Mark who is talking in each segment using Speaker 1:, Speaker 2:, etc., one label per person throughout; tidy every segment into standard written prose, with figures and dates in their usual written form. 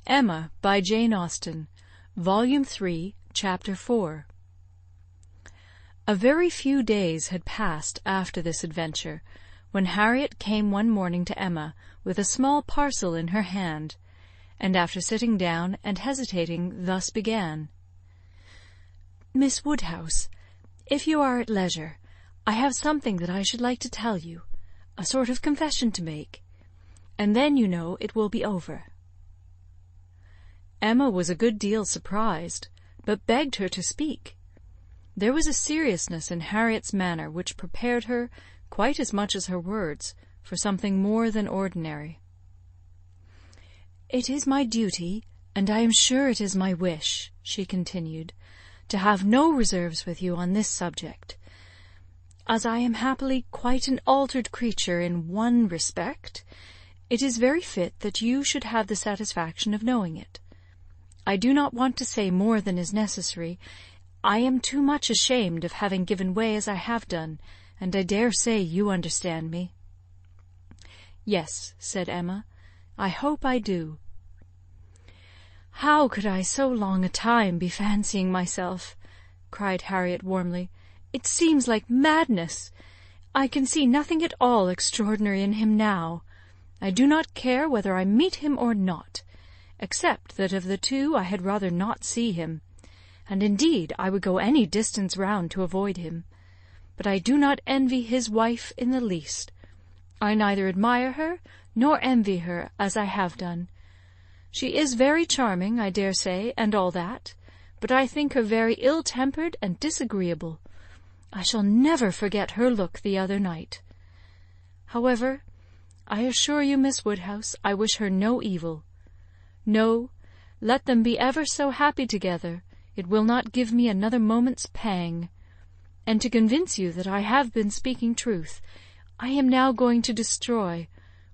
Speaker 1: Emma, by Jane Austen, Volume 3, Chapter 4. A very few days had passed after this adventure, when Harriet came one morning to Emma with a small parcel in her hand, and after sitting down and hesitating, thus began: "Miss Woodhouse, if you are at leisure, I have something that I should like to tell you, a sort of confession to make, and then, you know, it will be over." Emma was a good deal surprised, but begged her to speak. There was a seriousness in Harriet's manner which prepared her, quite as much as her words, for something more than ordinary. "It is my duty, and I am sure it is my wish," she continued, "to have no reserves with you on this subject. As I am happily quite an altered creature in one respect, it is very fit that you should have the satisfaction of knowing it. I do not want to say more than is necessary. I am too much ashamed of having given way as I have done, and I dare say you understand me." "Yes," said Emma, "I hope I do." "How could I so long a time be fancying myself?" cried Harriet warmly. "It seems like madness. I can see nothing at all extraordinary in him now. I do not care whether I meet him or not, except that of the two I had rather not see him, and indeed I would go any distance round to avoid him. But I do not envy his wife in the least. I neither admire her nor envy her, as I have done. She is very charming, I dare say, and all that, but I think her very ill-tempered and disagreeable. I shall never forget her look the other night. However, I assure you, Miss Woodhouse, I wish her no evil. No, let them be ever so happy together, it will not give me another moment's pang. And to convince you that I have been speaking truth, I am now going to destroy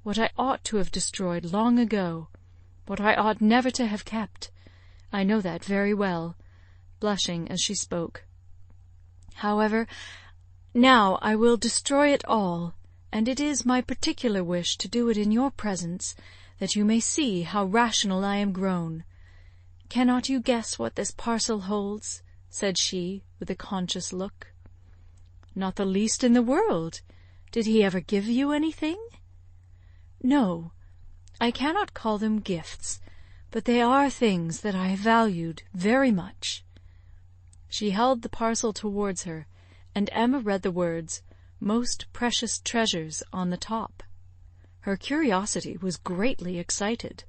Speaker 1: what I ought to have destroyed long ago, what I ought never to have kept. I know that very well," blushing as she spoke. "However, now I will destroy it all, and it is my particular wish to do it in your presence, that you may see how rational I am grown. Cannot you guess what this parcel holds?" said she, with a conscious look. "Not the least in the world. Did he ever give you anything?" "No, I cannot call them gifts, but they are things that I have valued very much." She held the parcel towards her, and Emma read the words, "Most precious treasures," on the top. Her curiosity was greatly excited.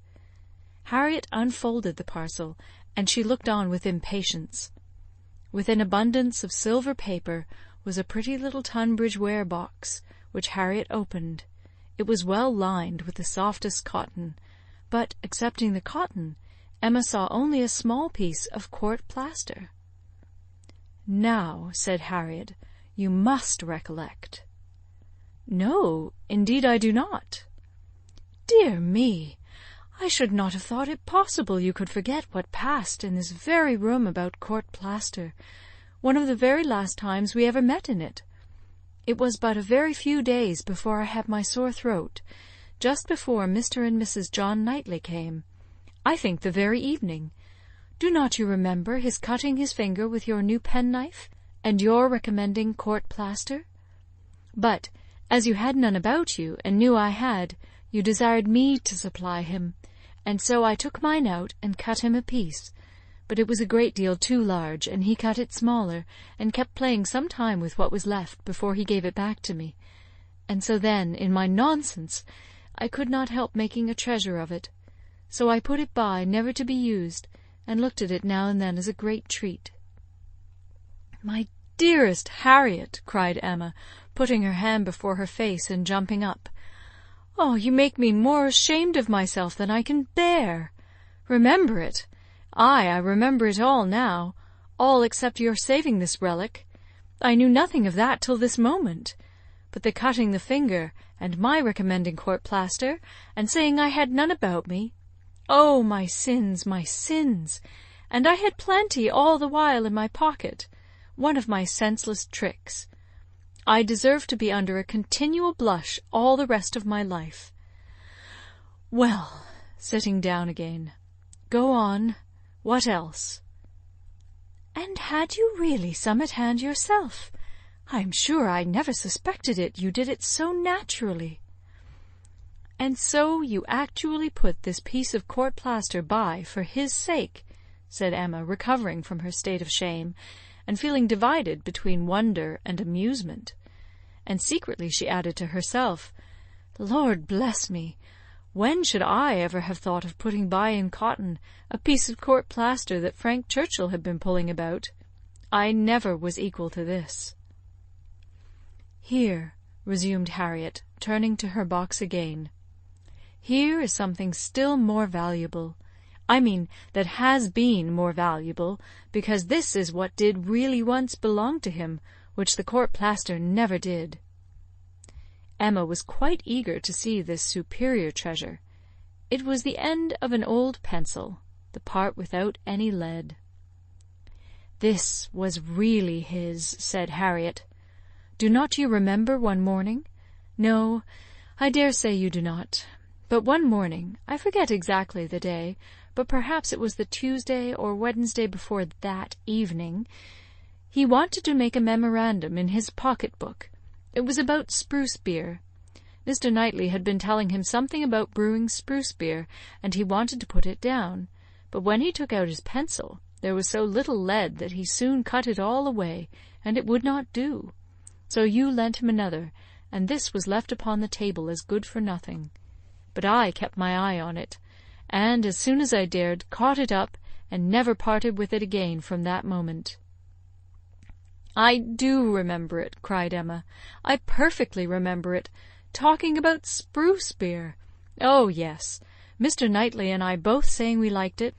Speaker 1: Harriet unfolded the parcel, and she looked on with impatience. With an abundance of silver paper was a pretty little Tunbridge ware box, which Harriet opened. It was well lined with the softest cotton, but, excepting the cotton, Emma saw only a small piece of court plaster. "Now," said Harriet, "you must recollect." "No, indeed I do not." "Dear me! I should not have thought it possible you could forget what passed in this very room about court plaster, one of the very last times we ever met in it. It was but a very few days before I had my sore throat, just before Mr. and Mrs. John Knightley came, I think the very evening. Do not you remember his cutting his finger with your new penknife, and your recommending court plaster? But, as you had none about you, and knew I had, you desired me to supply him, and so I took mine out and cut him a piece, but it was a great deal too large, and he cut it smaller, and kept playing some time with what was left before he gave it back to me, and so then, in my nonsense, I could not help making a treasure of it, so I put it by, never to be used, and looked at it now and then as a great treat." "My dearest Harriet," cried Emma, putting her hand before her face and jumping up, "oh, you make me more ashamed of myself than I can bear. Remember it! I remember it all now, all except your saving this relic. I knew nothing of that till this moment. But the cutting the finger, and my recommending court plaster, and saying I had none about me. Oh, my sins, my sins! And I had plenty all the while in my pocket, one of my senseless tricks. I deserve to be under a continual blush all the rest of my life. Well," sitting down again, Go on. What else?" "And had you really some at hand yourself? I'm sure I never suspected it, you did it so naturally." "And so you actually put this piece of court plaster by for his sake," said Emma, recovering from her state of shame, and feeling divided between wonder and amusement. And secretly she added to herself, "Lord bless me! When should I ever have thought of putting by in cotton a piece of court plaster that Frank Churchill had been pulling about? I never was equal to this." "Here," resumed Harriet, turning to her box again, "here is something still more valuable. I mean that has been more valuable, because this is what did really once belong to him, which the court plaster never did." Emma was quite eager to see this superior treasure. It was the end of an old pencil, the part without any lead. "This was really his," said Harriet. "Do not you remember one morning? No, I dare say you do not. But one morning, I forget exactly the day, but perhaps it was the Tuesday or Wednesday before that evening, he wanted to make a memorandum in his pocket-book. It was about spruce beer. Mr. Knightley had been telling him something about brewing spruce beer, and he wanted to put it down. But when he took out his pencil, there was so little lead that he soon cut it all away, and it would not do. So you lent him another, and this was left upon the table as good for nothing. But I kept my eye on it, and, as soon as I dared, caught it up, and never parted with it again from that moment." "I do remember it," cried Emma. "I perfectly remember it. Talking about spruce beer. Oh, yes. Mr. Knightley and I both saying we liked it,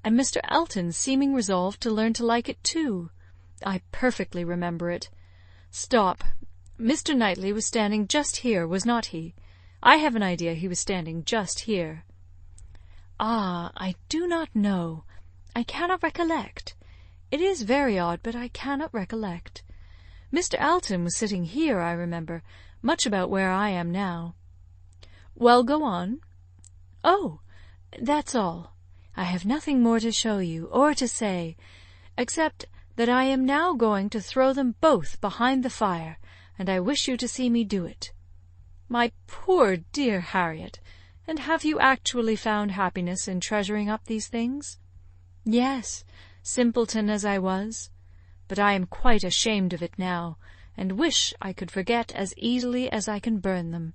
Speaker 1: and Mr. Elton seeming resolved to learn to like it too. I perfectly remember it. Stop. Mr. Knightley was standing just here, was not he? I have an idea he was standing just here." "Ah, I do not know. I cannot recollect. It is very odd, but I cannot recollect. Mr. Elton was sitting here, I remember, much about where I am now." "Well, go on." "Oh, that's all. I have nothing more to show you, or to say, except that I am now going to throw them both behind the fire, and I wish you to see me do it." "My poor dear Harriet! And have you actually found happiness in treasuring up these things?" "Yes, simpleton as I was. But I am quite ashamed of it now, and wish I could forget as easily as I can burn them.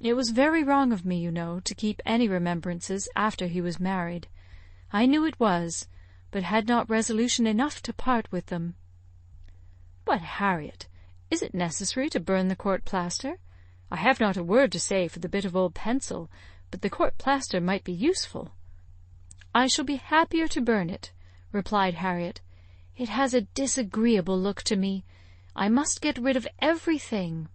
Speaker 1: It was very wrong of me, you know, to keep any remembrances after he was married. I knew it was, but had not resolution enough to part with them." "But, Harriet, is it necessary to burn the court plaster? I have not a word to say for the bit of old pencil, but the court plaster might be useful." "I shall be happier to burn it," replied Harriet. "It has a disagreeable look to me. I must get rid of everything.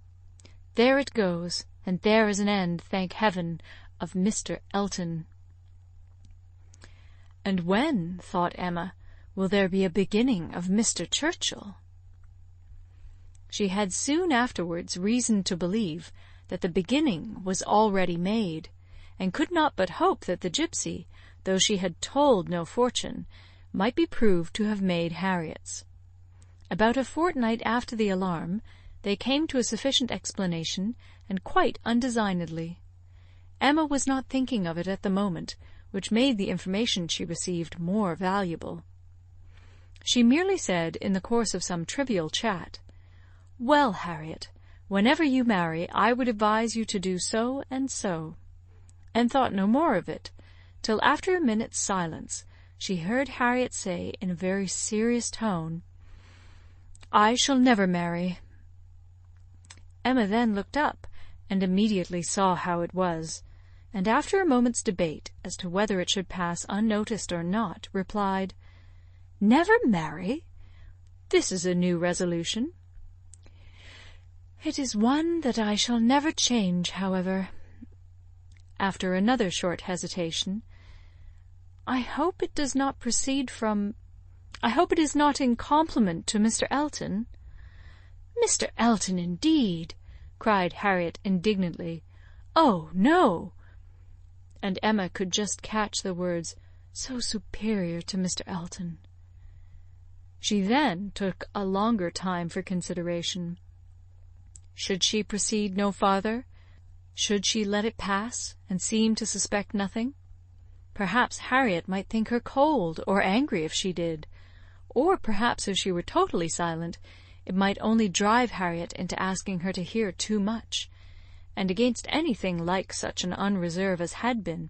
Speaker 1: There it goes, and there is an end, thank heaven, of Mr. Elton." "And when," thought Emma, "will there be a beginning of Mr. Churchill?" She had soon afterwards reason to believe that the beginning was already made, and could not but hope that the gipsy, though she had told no fortune, might be proved to have made Harriet's. About a fortnight after the alarm, they came to a sufficient explanation, and quite undesignedly. Emma was not thinking of it at the moment, which made the information she received more valuable. She merely said, in the course of some trivial chat, "Well, Harriet, whenever you marry, I would advise you to do so and so," and thought no more of it, till after a minute's silence she heard Harriet say, in a very serious tone, "I shall never marry." Emma then looked up, and immediately saw how it was, and after a moment's debate as to whether it should pass unnoticed or not, replied, "Never marry? This is a new resolution." "It is one that I shall never change, however." After another short hesitation, "I hope it does not proceed from... I hope it is not in compliment to Mr. Elton." "Mr. Elton, indeed!" cried Harriet indignantly. "Oh, no!" And Emma could just catch the words so superior to Mr. Elton. She then took a longer time for consideration. Should she proceed no farther? Should she let it pass, and seem to suspect nothing? Perhaps Harriet might think her cold or angry if she did, or perhaps if she were totally silent, it might only drive Harriet into asking her to hear too much, and against anything like such an unreserve as had been,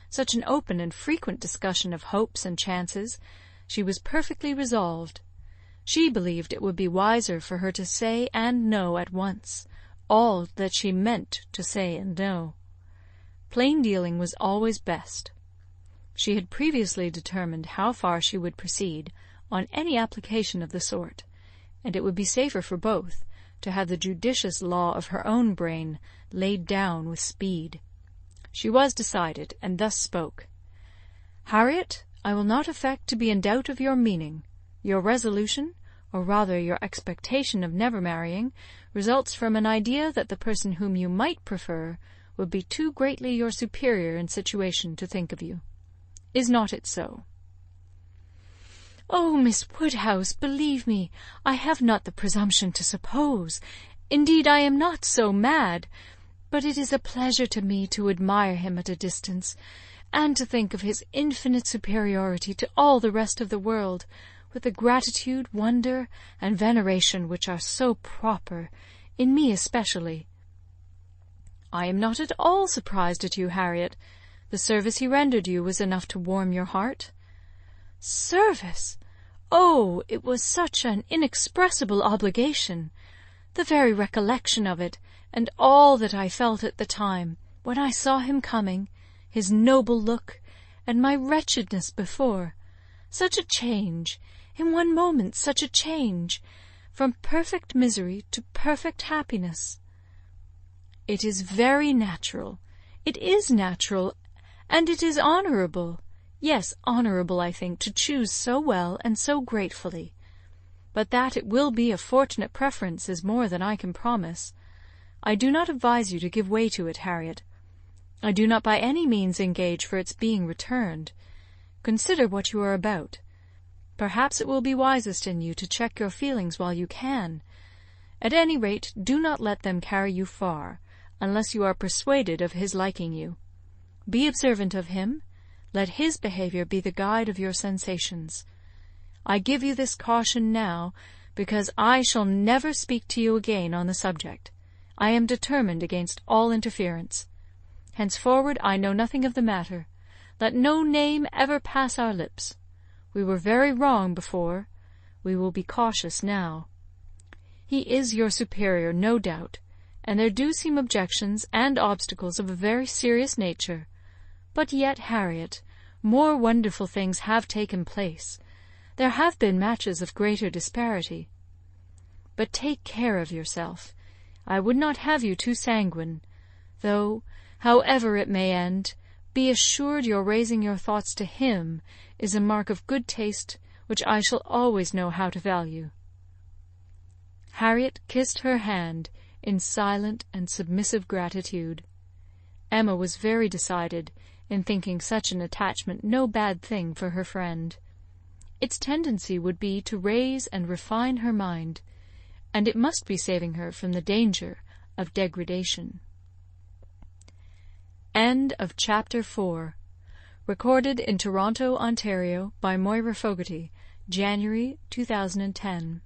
Speaker 1: such an open and frequent discussion of hopes and chances, she was perfectly resolved. She believed it would be wiser for her to say and know at once all that she meant to say and know. Plain dealing was always best. She had previously determined how far she would proceed on any application of the sort, and it would be safer for both to have the judicious law of her own brain laid down with speed. She was decided, and thus spoke. "Harriet, I will not affect to be in doubt of your meaning. Your resolution, or rather your expectation of never marrying, results from an idea that the person whom you might prefer would be too greatly your superior in situation to think of you. Is not it so?" "Oh, Miss Woodhouse, believe me, I have not the presumption to suppose. Indeed, I am not so mad. But it is a pleasure to me to admire him at a distance, and to think of his infinite superiority to all the rest of the world, with the gratitude, wonder, and veneration which are so proper, in me especially." "I am not at all surprised at you, Harriet. The service he rendered you was enough to warm your heart." "Service! Oh, it was such an inexpressible obligation! The very recollection of it, and all that I felt at the time, when I saw him coming, his noble look, and my wretchedness before. Such a change! In one moment such a change! From perfect misery to perfect happiness." "It is very natural. It is natural, and it is honourable. Yes, honourable, I think, to choose so well and so gratefully. But that it will be a fortunate preference is more than I can promise. I do not advise you to give way to it, Harriet. I do not by any means engage for its being returned. Consider what you are about. Perhaps it will be wisest in you to check your feelings while you can. At any rate, do not let them carry you far, unless you are persuaded of his liking you. Be observant of him. Let his behaviour be the guide of your sensations. I give you this caution now, because I shall never speak to you again on the subject. I am determined against all interference. Henceforward I know nothing of the matter. Let no name ever pass our lips. We were very wrong before. We will be cautious now. He is your superior, no doubt, and there do seem objections and obstacles of a very serious nature. But yet, Harriet, more wonderful things have taken place. There have been matches of greater disparity. But take care of yourself. I would not have you too sanguine, though, however it may end, be assured your raising your thoughts to him is a mark of good taste which I shall always know how to value." Harriet kissed her hand in silent and submissive gratitude. Emma was very decided in thinking such an attachment no bad thing for her friend. Its tendency would be to raise and refine her mind, and it must be saving her from the danger of degradation. End of Chapter 4. Recorded in Toronto, Ontario by Moira Fogarty, January 2010.